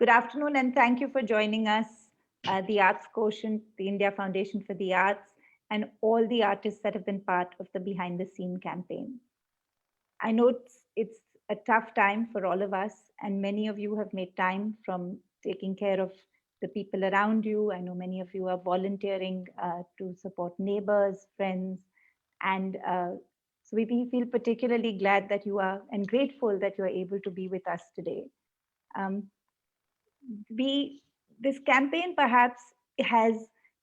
Good afternoon, and thank you for joining us, the Arts Quotient, the India Foundation for the Arts, and all the artists that have been part of the Behind the Scene campaign. I know it's a tough time for all of us, and many of you have made time from taking care of the people around you. I know many of you are volunteering to support neighbors, friends, and so we feel particularly glad that you are and grateful that you are able to be with us today. Um, this campaign perhaps has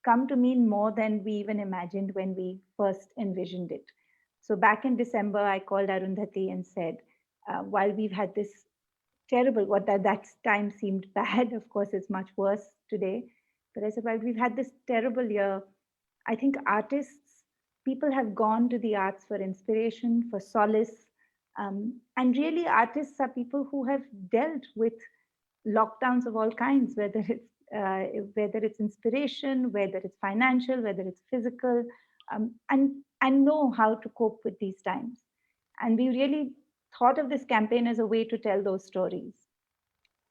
come to mean more than we even imagined when we first envisioned it. So back in December, I called Arundhati and said, while we've had this terrible, what at that time seemed bad, of course it's much worse today, but I said, while we've had this terrible year, I think artists, people have gone to the arts for inspiration, for solace, and really artists are people who have dealt with lockdowns of all kinds, whether it's inspiration, whether it's financial, whether it's physical, and know how to cope with these times. And we really thought of this campaign as a way to tell those stories.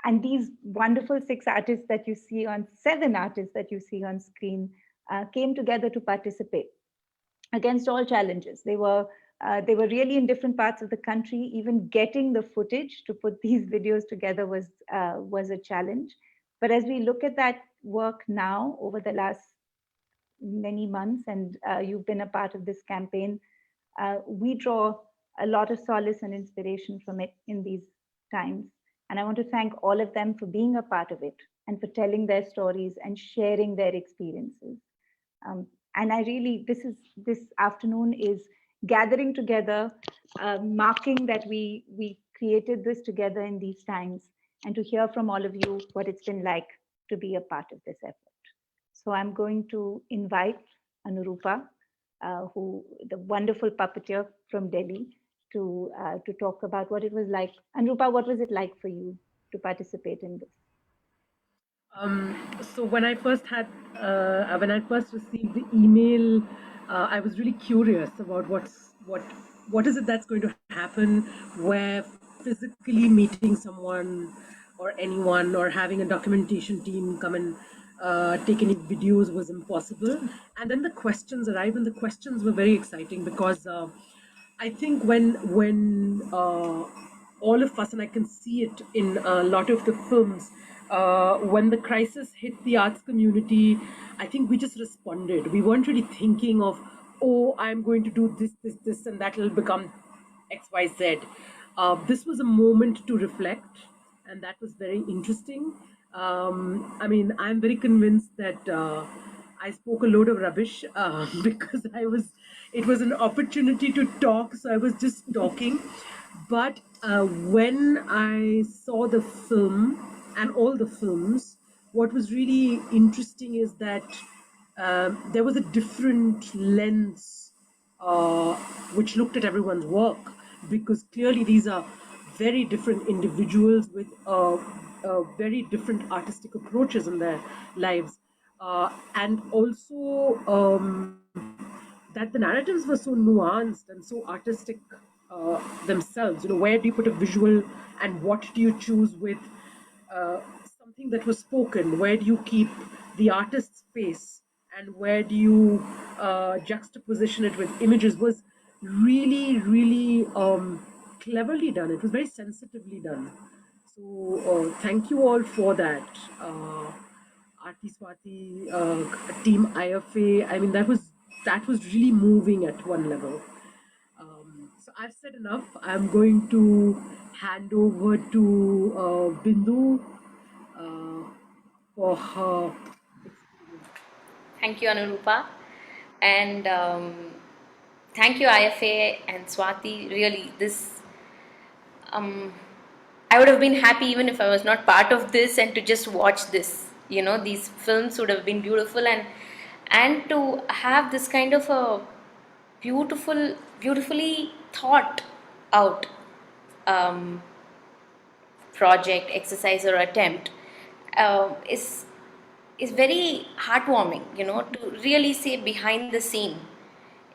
And these wonderful seven artists that you see on screen came together to participate against all challenges. They were really in different parts of the country. Even getting the footage to put these videos together was a challenge. But as we look at that work now over the last many months, and you've been a part of this campaign, we draw a lot of solace and inspiration from it in these times. And I want to thank all of them for being a part of it and for telling their stories and sharing their experiences. And I really, this afternoon is gathering together, marking that we created this together in these times, and to hear from all of you what it's been like to be a part of this effort. So I'm going to invite Anurupa, the wonderful puppeteer from Delhi, to talk about what it was like. Anurupa, what was it like for you to participate in this? So when I first received the email, I was really curious about what is it that's going to happen, where physically meeting someone or anyone or having a documentation team come and take any videos was impossible. And then the questions arrived, and the questions were very exciting because I think when all of us, and I can see it in a lot of the films, when the crisis hit the arts community, I think we just responded. We weren't really thinking of, oh, I'm going to do this, and that will become X, Y, Z. This was a moment to reflect, and that was very interesting. I mean, I'm very convinced that I spoke a load of rubbish because it was an opportunity to talk, so I was just talking. But when I saw the film and all the films, what was really interesting is that there was a different lens which looked at everyone's work, because clearly these are very different individuals with very different artistic approaches in their lives. And also that the narratives were so nuanced and so artistic themselves. Where do you put a visual and what do you choose with something that was spoken? Where do you keep the artist's face and where do you juxtaposition it with images? Was really, really cleverly done. It was very sensitively done. So thank you all for that. Aarthi, Swati, Team IFA. I mean, that was really moving at one level. So I've said enough. I'm going to hand over to Bindu for her experience. Thank you, Anurupa. And thank you, IFA and Swati. Really, I would have been happy even if I was not part of this and to just watch this. These films would have been beautiful, and to have this kind of a beautifully thought out project, exercise, or attempt is very heartwarming. To really say behind the scene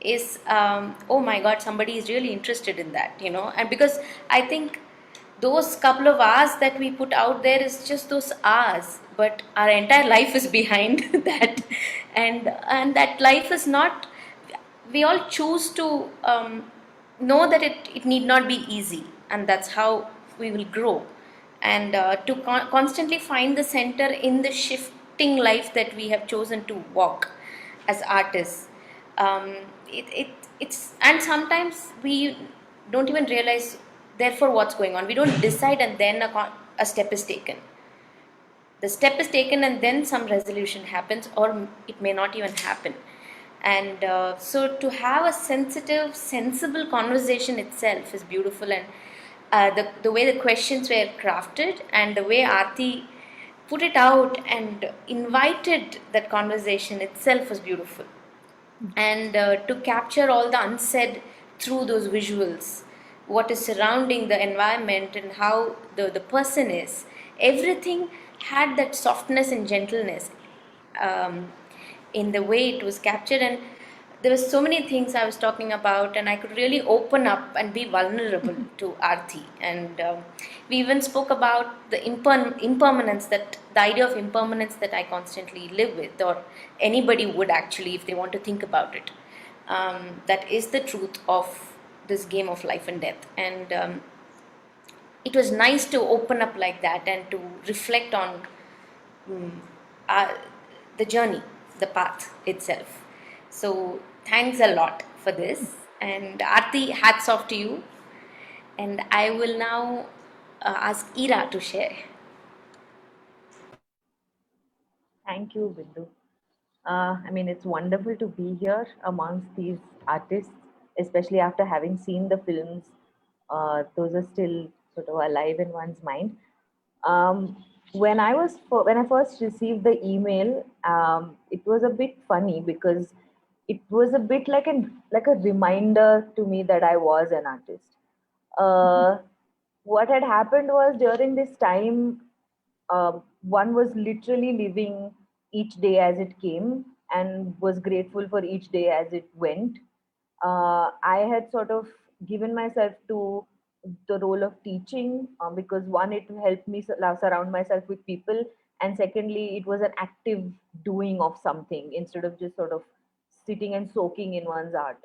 is oh my God, somebody is really interested in that. And because I think those couple of hours that we put out there is just those hours, but our entire life is behind that. And that life is not, we all choose to know that it need not be easy, and that's how we will grow. And to constantly find the center in the shifting life that we have chosen to walk as artists. um, it's, and sometimes we don't even realize therefore what's going on. We don't decide and then a step is taken. The step is taken and then some resolution happens, or it may not even happen. And so to have a sensitive, sensible conversation itself is beautiful. And the way the questions were crafted and the way Aarthi put it out and invited that conversation itself was beautiful. And to capture all the unsaid through those visuals, what is surrounding the environment and how the person is, everything had that softness and gentleness um, in the way it was captured. And there were so many things I was talking about, and I could really open up and be vulnerable to Aarthi. And we even spoke about the impermanence, that the idea of impermanence that I constantly live with, or anybody would actually, if they want to think about it. That is the truth of this game of life and death. And it was nice to open up like that and to reflect on uh, the journey, the path itself. So thanks a lot for this. And Aarthi, hats off to you. And I will now ask Ira to share. Thank you, Bindu. I mean, it's wonderful to be here amongst these artists, especially after having seen the films. Those are still sort of alive in one's mind. When I first received the email, it was a bit funny because it was a bit like a reminder to me that I was an artist. Uh, what had happened was during this time, one was literally living each day as it came and was grateful for each day as it went. I had sort of given myself to the role of teaching because one, it helped me surround myself with people, and secondly, it was an active doing of something instead of just sort of sitting and soaking in one's art.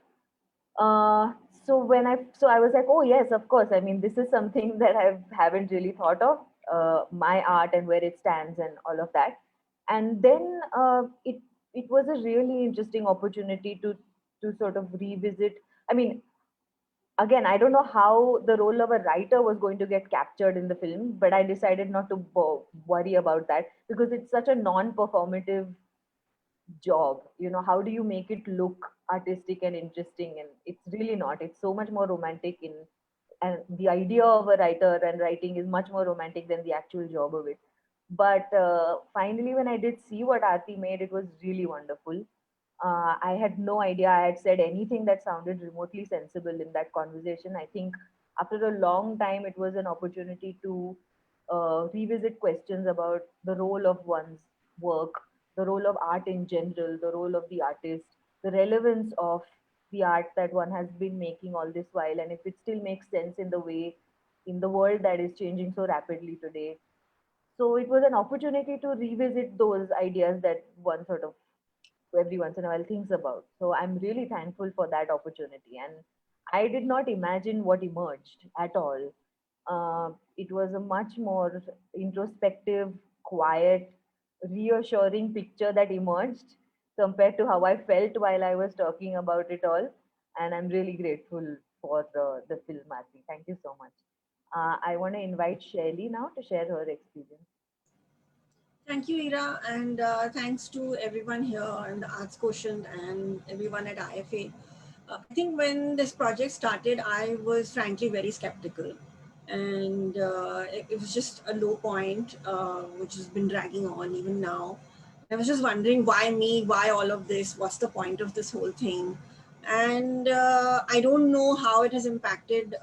Uh, so I was like, oh yes, of course. I mean, this is something that I haven't really thought of, my art and where it stands and all of that. And then it was a really interesting opportunity to sort of revisit. I mean, again, I don't know how the role of a writer was going to get captured in the film, but I decided not to worry about that because it's such a non-performative job. You know, how do you make it look artistic and interesting? And it's really not. It's so much more romantic in, and the idea of a writer and writing is much more romantic than the actual job of it. But finally, when I did see what Aarti made, it was really wonderful. I had no idea I had said anything that sounded remotely sensible in that conversation. I think after a long time, it was an opportunity to revisit questions about the role of one's work, the role of art in general, the role of the artist, the relevance of the art that one has been making all this while, and if it still makes sense in the way, in the world that is changing so rapidly today. So it was an opportunity to revisit those ideas that one sort of every once in a while thinks about. So I'm really thankful for that opportunity. And I did not imagine what emerged at all. It was a much more introspective, quiet, reassuring picture that emerged compared to how I felt while I was talking about it all. And I'm really grateful for the film, Aarti. Thank you so much. I want to invite Shaili now to share her experience. Thank you, Ira, and thanks to everyone here in the Arts Quotient and everyone at IFA. I think when this project started, I was frankly very skeptical, and it was just a low point, which has been dragging on even now. I was just wondering why me, why all of this, what's the point of this whole thing, and I don't know how it has impacted.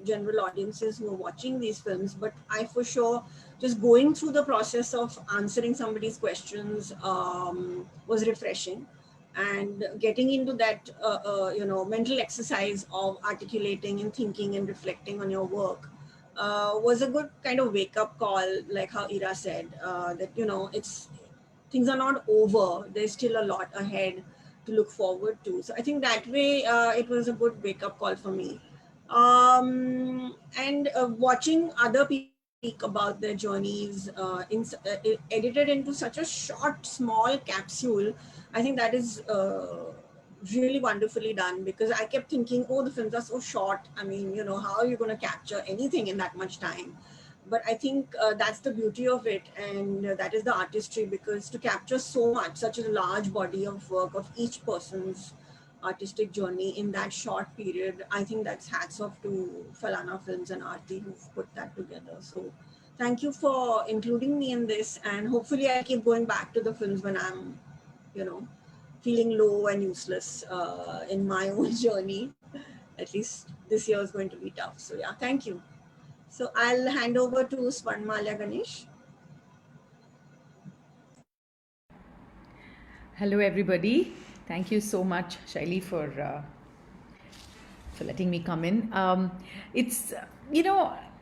General audiences who are watching these films, but I for sure just going through the process of answering somebody's questions was refreshing. and getting into that mental exercise of articulating and thinking and reflecting on your work was a good kind of wake up call, like how Ira said, that it's things are not over. There's still a lot ahead to look forward to. So I think that way it was a good wake up call for me. And watching other people speak about their journeys edited into such a short, small capsule, I think that is really wonderfully done, because I kept thinking, oh, the films are so short. I mean, how are you going to capture anything in that much time? But I think that's the beauty of it, and that is the artistry, because to capture so much, such a large body of work of each person's artistic journey in that short period, I think that's hats off to Falana Films and Aarthi who've put that together. So thank you for including me in this, and hopefully I'll keep going back to the films when I'm, you know, feeling low and useless in my own journey. At least this year is going to be tough. So yeah, thank you. So I'll hand over to Swarnamalya Ganesh. Hello, everybody. Thank you so much, Shaili, for letting me come in. It's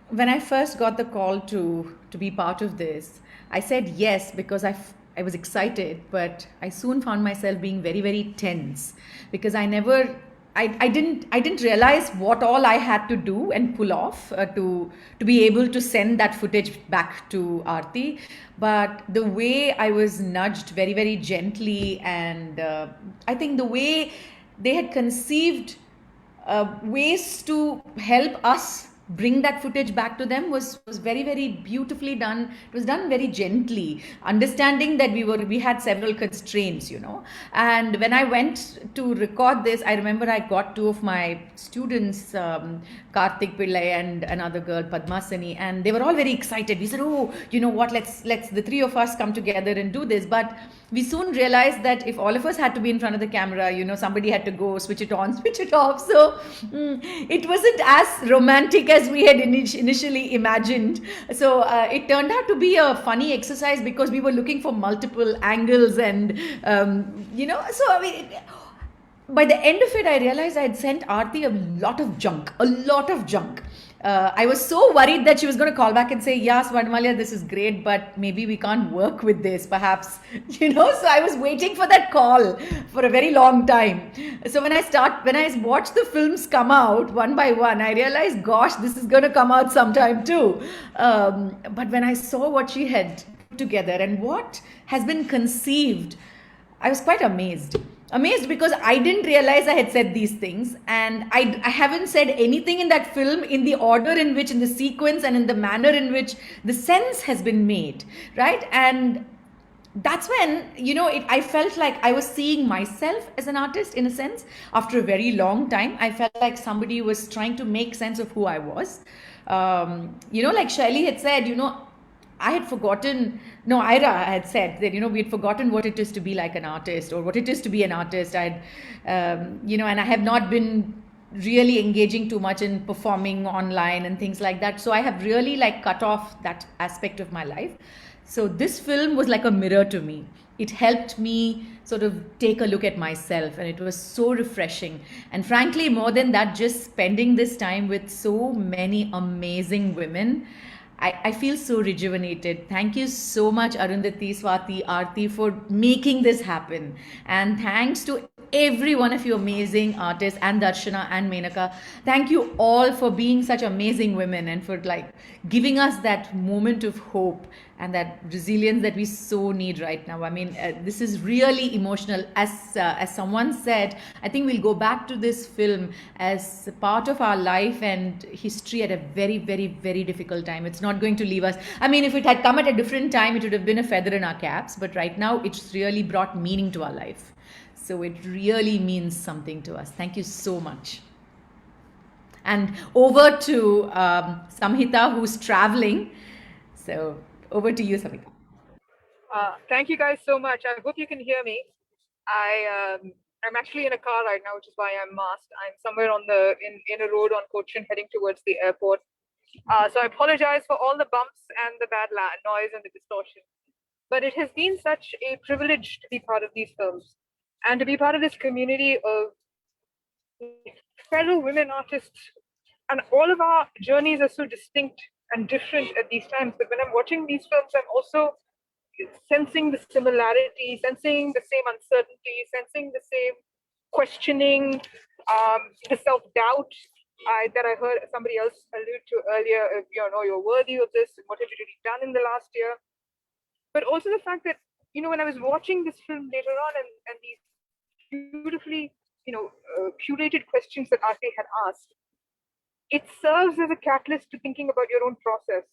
when I first got the call to be part of this, I said yes because I was excited, but I soon found myself being very, very tense because I didn't realize what all I had to do and pull off to be able to send that footage back to Aarthi. But the way I was nudged very, very gently, and I think the way they had conceived ways to help us bring that footage back to them was very, very beautifully done. It was done very gently, understanding that we had several constraints, and when I went to record this, I remember I got two of my students, Karthik Pillai and another girl, Padmasani, and they were all very excited. We said, oh, you know what, let's the three of us come together and do this. But we soon realized that if all of us had to be in front of the camera, somebody had to go switch it on, switch it off. So it wasn't as romantic as we had initially imagined. So it turned out to be a funny exercise because we were looking for multiple angles, and so I mean, by the end of it, I realized I had sent Aarthi a lot of junk. I was so worried that she was going to call back and say, yeah, Swarnamalya, this is great, but maybe we can't work with this, perhaps, so I was waiting for that call for a very long time. So when I watched the films come out one by one, I realized, gosh, this is going to come out sometime too. But when I saw what she had put together and what has been conceived, I was quite amazed because I didn't realize I had said these things, and I haven't said anything in that film in the order in which, in the sequence and in the manner in which the sense has been made, right? And that's when, I felt like I was seeing myself as an artist in a sense. After a very long time, I felt like somebody was trying to make sense of who I was. Like Shaili had said, I had forgotten, no, Ira had said that, we had forgotten what it is to be like an artist, or what it is to be an artist. And I have not been really engaging too much in performing online and things like that. So I have really cut off that aspect of my life. So this film was like a mirror to me. It helped me sort of take a look at myself, and it was so refreshing. And frankly, more than that, just spending this time with so many amazing women, I feel so rejuvenated. Thank you so much, Arundhati, Swati, Aarthi, for making this happen. And thanks to every one of you amazing artists, and Darshana and Menaka. Thank you all for being such amazing women, and for giving us that moment of hope and that resilience that we so need right now. I mean, this is really emotional. As someone said, I think we'll go back to this film as part of our life and history at a very, very, very difficult time. It's not going to leave us. I mean, if it had come at a different time, it would have been a feather in our caps. But right now, it's really brought meaning to our life. So it really means something to us. Thank you so much. And over to Samhita, who's traveling. So over to you, Samhita. Thank you guys so much. I hope you can hear me. I'm actually in a car right now, which is why I'm masked. I'm somewhere in a road on Quotient heading towards the airport. So I apologize for all the bumps and the bad noise and the distortion. But it has been such a privilege to be part of these films. and to be part of this community of fellow women artists. And all of our journeys are so distinct and different at these times. But when I'm watching these films, I'm also sensing the similarity, sensing the same uncertainty, sensing the same questioning, the self-doubt that I heard somebody else allude to earlier. You're worthy of this, and what have you really done in the last year? But also the fact that, when I was watching this film later on, and these beautifully, curated questions that Aarthi had asked, it serves as a catalyst to thinking about your own process,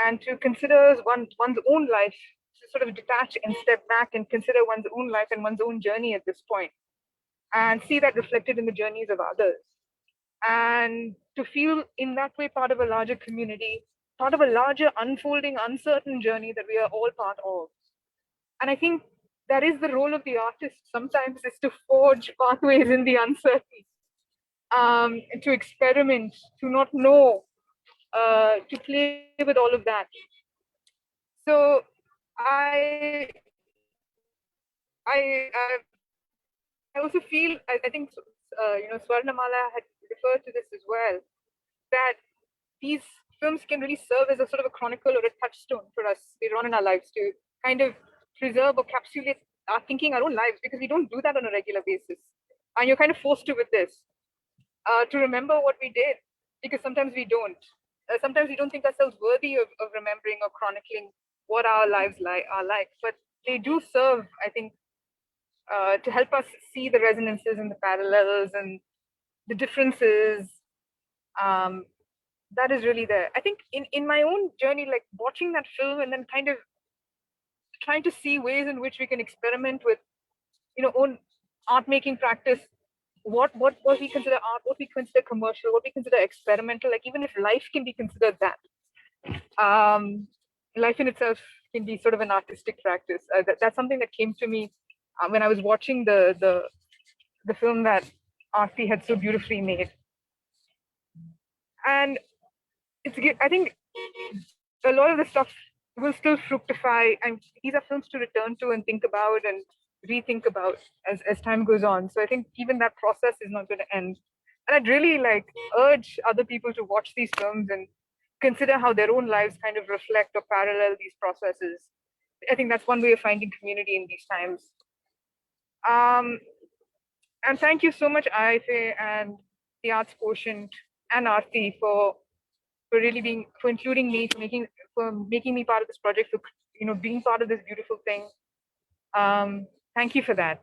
and to consider one's own life, to sort of detach and step back and consider one's own life and one's own journey at this point, and see that reflected in the journeys of others. And to feel in that way part of a larger community, part of a larger unfolding, uncertain journey that we are all part of. And I think that is the role of the artist sometimes, is to forge pathways in the uncertain, to experiment, to not know, to play with all of that. So I also feel, I think, Swarnamalya had referred to this as well, that these films can really serve as a sort of a chronicle or a touchstone for us later on in our lives, to kind of preserve or capsulate our thinking, our own lives, because we don't do that on a regular basis. And you're kind of forced to with this, to remember what we did, because sometimes we don't. Sometimes we don't think ourselves worthy of remembering or chronicling what our lives are like. But they do serve, I think, to help us see the resonances and the parallels and the differences. That is really there. I think in my own journey, like watching that film and then kind of trying to see ways in which we can experiment with, own art making practice, what we consider art, what we consider commercial, what we consider experimental, like even if life can be considered that, life in itself can be sort of an artistic practice. That's something that came to me when I was watching the film that Aarthi had so beautifully made. And I think a lot of the stuff will still fructify, and these are films to return to and think about and rethink about as time goes on. So I think even that process is not going to end. And I'd really urge other people to watch these films and consider how their own lives kind of reflect or parallel these processes. I think that's one way of finding community in these times. And thank you so much, IFA and the Arts Quotient and Aarthi for including me, for making me part of this project, for being part of this beautiful thing. Thank you for that.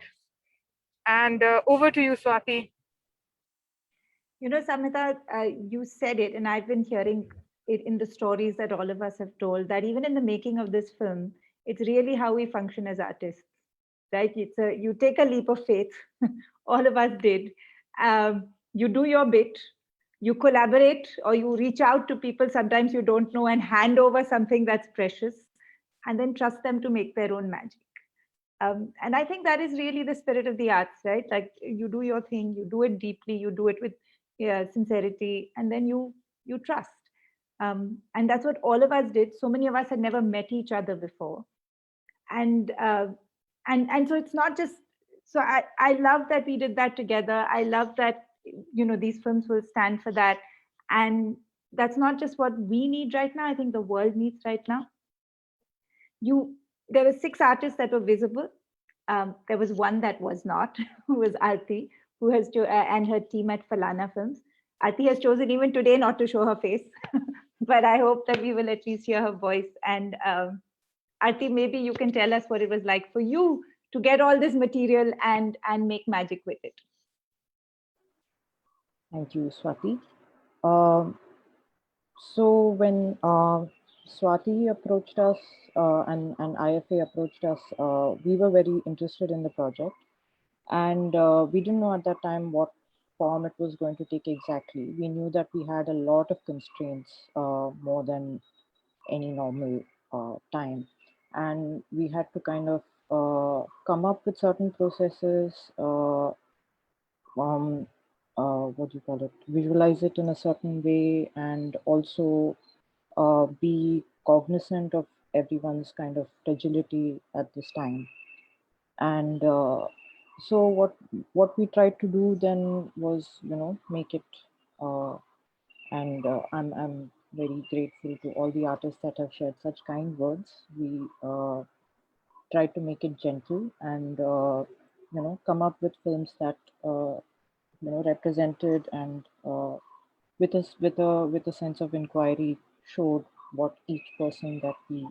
And over to you, Swati. Samhita, you said it, and I've been hearing it in the stories that all of us have told, that even in the making of this film, it's really how we function as artists, right? You take a leap of faith. All of us did. You do your bit. You collaborate, or you reach out to people sometimes you don't know and hand over something that's precious, and then trust them to make their own magic. And I think that is really the spirit of the arts, right? Like, you do your thing, you do it deeply, you do it with sincerity, and then you trust. And that's what all of us did. So many of us had never met each other before, and so it's not just. So I love that we did that together. I love that these films will stand for that, and that's not just what we need right now. I think the world needs right now. There were 6 artists that were visible. There was one that was not, who was Aarthi, who has and her team at Falana Films. Aarthi has chosen even today not to show her face, but I hope that we will at least hear her voice. And Aarthi, maybe you can tell us what it was like for you to get all this material and make magic with it. Thank you, Swati. So when Swati approached us and IFA approached us, we were very interested in the project, and we didn't know at that time what form it was going to take exactly. We knew that we had a lot of constraints, more than any normal time, and we had to kind of come up with certain processes, what do you call it, visualize it in a certain way, and also be cognizant of everyone's kind of fragility at this time. And so what we tried to do then was, make it, and I'm very grateful to all the artists that have shared such kind words. We tried to make it gentle and come up with films that represented and with a sense of inquiry showed what each person that we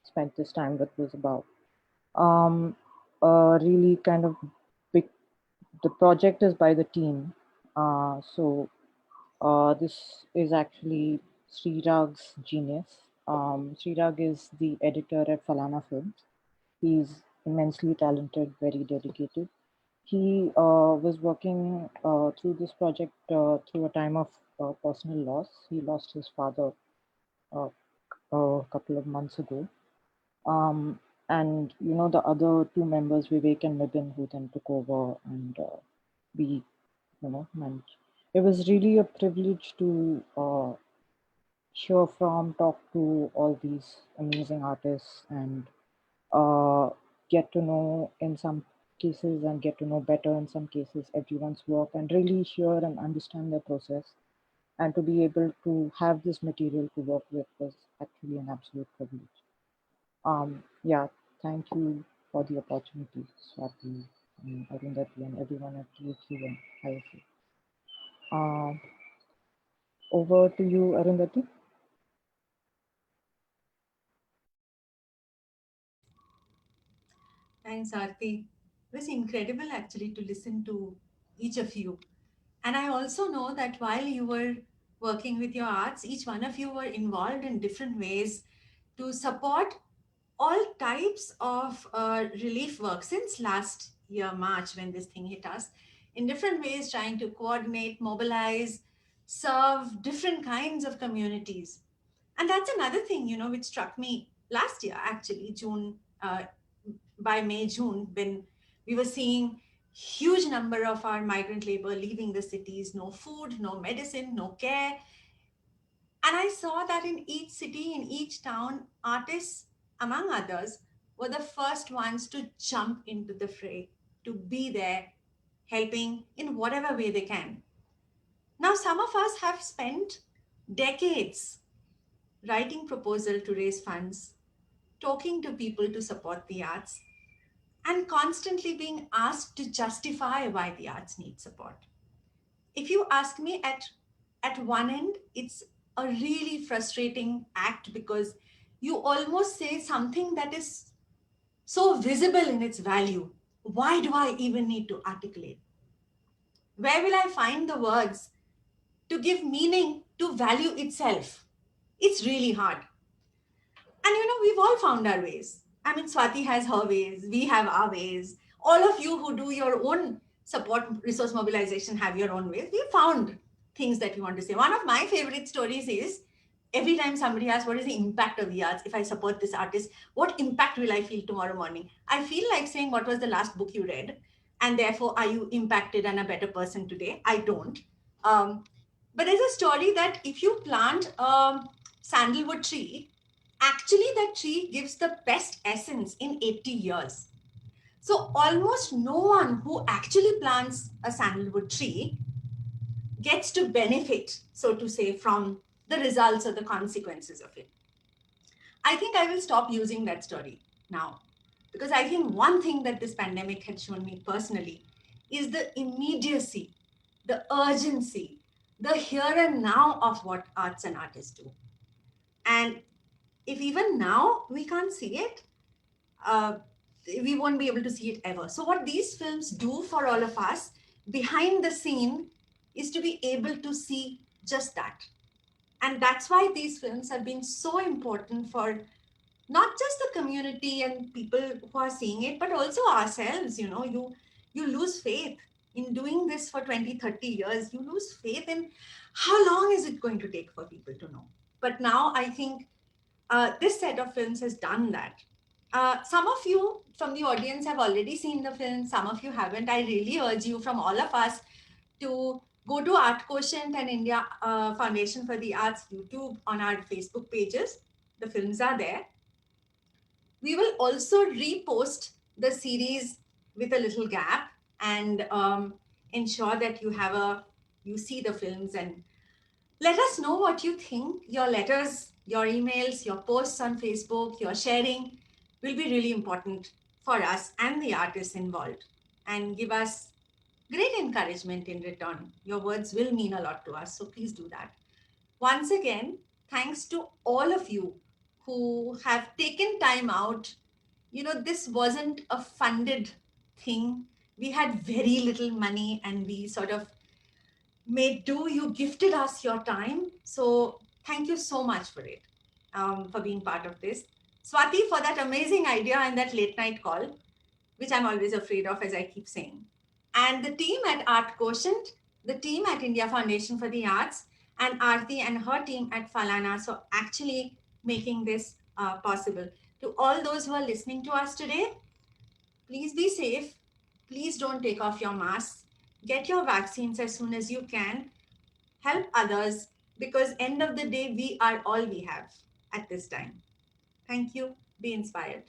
spent this time with was about. Um, really kind of big. The project is by the team, so this is actually Srirag's genius. Srirag is the editor at Falana Films. He's immensely talented, very dedicated. He was working through this project through a time of personal loss. He lost his father uh, a couple of months ago. Um, and the other two members, Vivek and Nibin, who then took over and we, managed. It was really a privilege to hear from, talk to all these amazing artists and get to know in some cases and get to know better in some cases everyone's work and really hear and understand their process. And to be able to have this material to work with was actually an absolute privilege. Yeah, thank you for the opportunity, Swati and Arundhati and everyone at TAQ and IFA. Over to you, Arundhati. Thanks, Aarthi. It was incredible actually to listen to each of you. And I also know that while you were working with your arts, each one of you were involved in different ways to support all types of relief work since last year, March, when this thing hit us, in different ways, trying to coordinate, mobilize, serve different kinds of communities. And that's another thing, which struck me last year, actually, June, by May, June, when we were seeing huge number of our migrant labor leaving the cities, no food, no medicine, no care. And I saw that in each city, in each town, artists, among others, were the first ones to jump into the fray, to be there, helping in whatever way they can. Now, some of us have spent decades writing proposal to raise funds, talking to people to support the arts, and constantly being asked to justify why the arts need support. If you ask me, at one end, it's a really frustrating act because you almost say something that is so visible in its value. Why do I even need to articulate? Where will I find the words to give meaning to value itself? It's really hard. And we've all found our ways. I mean, Swati has her ways, we have our ways. All of you who do your own support resource mobilization have your own ways. We found things that we want to say. One of my favorite stories is every time somebody asks, what is the impact of the arts? If I support this artist, what impact will I feel tomorrow morning? I feel like saying, what was the last book you read? And therefore, are you impacted and a better person today? I don't. But there's a story that if you plant a sandalwood tree, actually that tree gives the best essence in 80 years. So almost no one who actually plants a sandalwood tree gets to benefit, so to say, from the results or the consequences of it. I think I will stop using that story now, because I think one thing that this pandemic had shown me personally is the immediacy, the urgency, the here and now of what arts and artists do. And if even now we can't see it, we won't be able to see it ever. So what these films do for all of us behind the scene is to be able to see just that. And that's why these films have been so important for not just the community and people who are seeing it, but also ourselves. You lose faith in doing this for 20, 30 years. You lose faith in how long is it going to take for people to know. But now I think this set of films has done that. Some of you from the audience have already seen the film, some of you haven't. I really urge you, from all of us, to go to Art Quotient and India Foundation for the Arts YouTube on our Facebook pages. The films are there. We will also repost the series with a little gap and ensure that you see the films and let us know what you think. Your letters, your emails, your posts on Facebook, your sharing will be really important for us and the artists involved and give us great encouragement in return. Your words will mean a lot to us, so please do that. Once again, thanks to all of you who have taken time out. You know, this wasn't a funded thing. We had very little money and we sort of made do. You gifted us your time. So thank you so much for it, for being part of this. Swati, for that amazing idea and that late night call, which I'm always afraid of, as I keep saying. And the team at Art Quotient, the team at India Foundation for the Arts, and Aarthi and her team at Falana, so actually making this possible. To all those who are listening to us today, please be safe. Please don't take off your masks. Get your vaccines as soon as you can. Help others because end of the day, we are all we have at this time. Thank you. Be inspired.